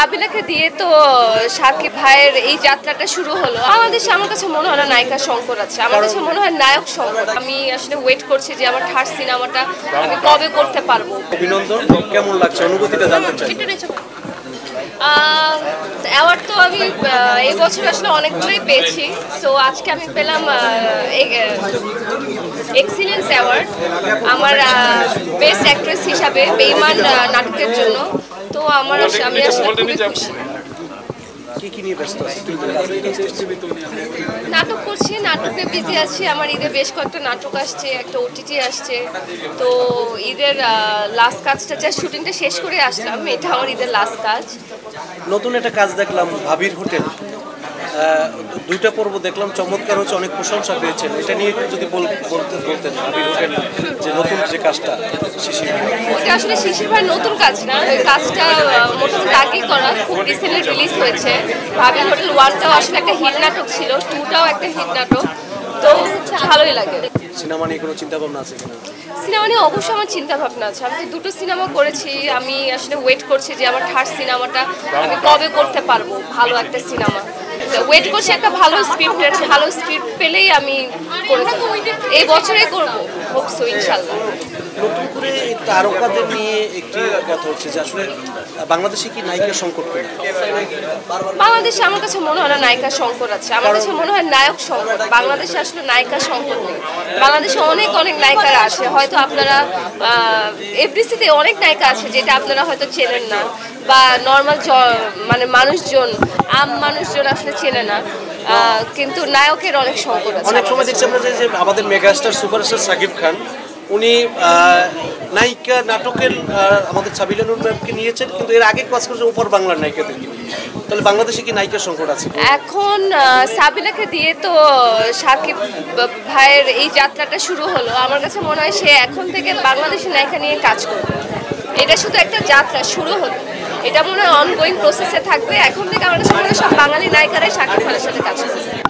সাবিলাকে দিয়ে তো সাকিব ভাইয়ের এই যাত্রাটা শুরু হলো। বাংলাদেশে আমার কাছে মনে হয় না নায়িকার সংকট আছে, আমার কাছে মনে হয় নায়ক সংকট। আমি আসলে ওয়েট করছি যে আমার থার্ড সিনেমাটা আমি কবে করতে পারবো। অভিনন্দন, কেমন লাগছে অনুভূতিটা জানতে চাই। অ্যাওয়ার্ড তো আমি এই বছর আসলে অনেকগুলোই পেয়েছি। সো আজকে আমি পেলাম এক্সিলেন্স অ্যাওয়ার্ড আমার বেস্ট অ্যাক্ট্রেস হিসাবে বেঈমান নাটকের জন্য। তো আমি আসলে খুবই খুশি। নাটক করছি, নাটকে বিজি আছি। আমার ঈদের বেশ কয়েকটা নাটক আসছে, একটা ওটিটি আসছে। তো ঈদের লাস্ট কাজটা যা শুটিংটা শেষ করে আসলাম, এটা আমার ঈদের লাস্ট কাজ। নতুন একটা কাজ দেখলাম ভাবির হোটেল, দুইটা পর্ব দেখলাম, চমৎকার হচ্ছে, অনেক প্রশংসা পেয়েছেন। এটা নিয়ে যদি বলতেন ভাবির হোটেল যে নতুন যে কাজটা শিশির, ওটা আসলে শিশির ভাই নতুন কাজ না, ওই কাজটা মোটামুটি আগেই করা, খুব রিসেন্টলি রিলিজ হয়েছে। ভাবির হোটেল 1টাও আসলে একটা হিট নাটক ছিল, 2টাও একটা হিট নাটক। তো ভালোই লাগে। সিনেমা নিয়ে কোনো চিন্তা ভাবনা আছে কিনা? সিনেমা নিয়ে অবশ্যই আমার চিন্তা ভাবনা আছে। আমি তো দুটো সিনেমা করেছি, আমি আসলে ওয়েট করছি যে আমার থার্ড সিনেমাটা আমি কবে করতে পারবো, ভালো একটা সিনেমা। ওয়েট করছি একটা ভালো স্ক্রিপ্ট পেলেই আমি করে থাকবো, এই বছরেই করবো, হোপসো ইনশাল্লাহ। নতুন করে তারকাদের নিয়ে একটি কথা হচ্ছে যে আসলে বাংলাদেশে কি নায়িকার সংকট নেই? বাংলাদেশে আমার কাছে মনে হয় না নায়িকার সংকট আছে, আমার কাছে মনে হয় নায়ক সংকট। বাংলাদেশে আসলে নায়িকার সংকট নেই। বাংলাদেশে অনেক নায়িকারা আছে, হয়তো আপনারা এফডিসিতে অনেক নায়িকা আছে যেটা আপনারা হয়তো চেনেন না, বা নর্মাল মানে মানুষজন আসলে চেনে না। কিন্তু নায়কের অনেক সংকট আছে। অনেক সময় দেখছি আমরা যে আমাদের মেগাস্টার সুপারস্টার সাকিব খান, উনি নায়িকা নাটকের আমাদের সাবিলা নূর ম্যামকে নিয়েছেন, কিন্তু এর আগে কাজ করেছেন উপর বাংলার নায়িকাদেরকে নিয়ে। তাহলে বাংলাদেশে কি নায়িকার সংকট আছে? এখন সাবিলাকে দিয়ে তো সাকিব ভাইয়ের এই যাত্রাটা শুরু হলো। আমার কাছে মনে হয় সে এখন থেকে বাংলাদেশের নায়িকা নিয়ে কাজ করবে। এটা শুধু একটা যাত্রা শুরু হলো, এটা মনে হয় অনগোয়িং প্রসেসে থাকবে। এখন থেকে আমার কাছে মনে হয় সব বাঙালি নায়িকারাই সাকিব খানের সাথে কাজ করবে।